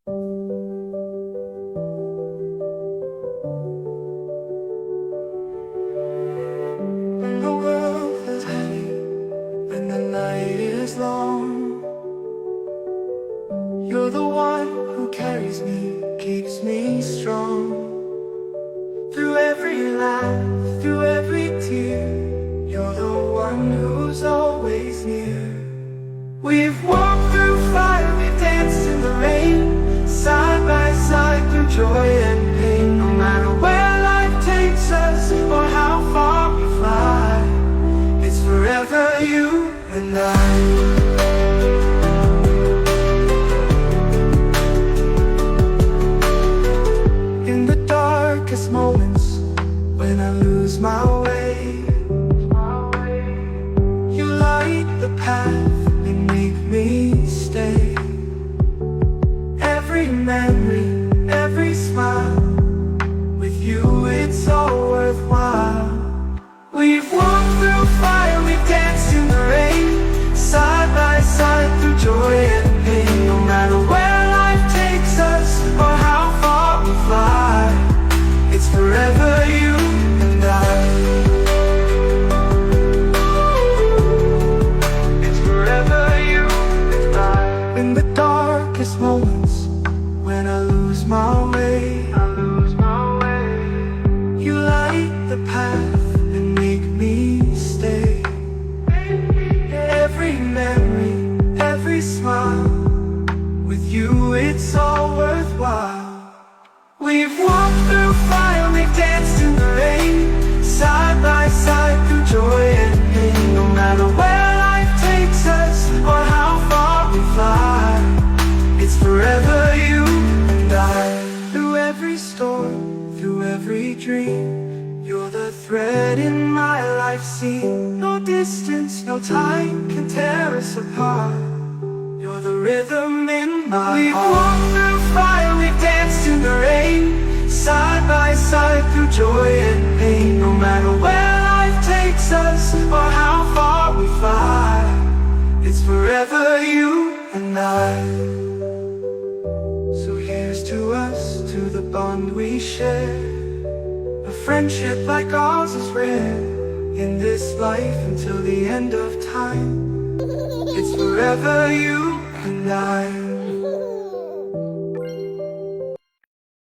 When the world is heavy, when the night is long, you're the one who carries me, keeps me strong. Through every laugh, through every tear, you're the one who's always near. We've walked through fire, we've danced in the rain, side by side through joy and pain. No matter where life takes us or how far we fly, it's forever you and I. In the darkest moments, when I lose my way, you light the path and make me stay. Every memory, every smile, with you it's all worthwhile. We've walked through fire, we've danced in the rain, side by side through joy and pain. No matter where life takes us or how far we fly, it's forever you and I. It's forever you and I. In the darkest moments, when I lose my way, you light the path and make me stay. Every memory, every smile, with you it's all worthwhile. We've walked through fire, we've danced in the rain, side by side through joy and pain. No matter where life takes us or how far we fly, it's forever you and I. Through every storm, through every dream, you're the thread in my life scene. No distance, no time can tear us apart. You're the rhythm in my heart. We've walked through fire, we've danced in the rain, side by side through joy and pain. No matter where life takes us or how far we fly, it's forever you and I. So here's to us, to the bond we share. A friendship like ours is rare in this life until the end of time. It's forever you and I.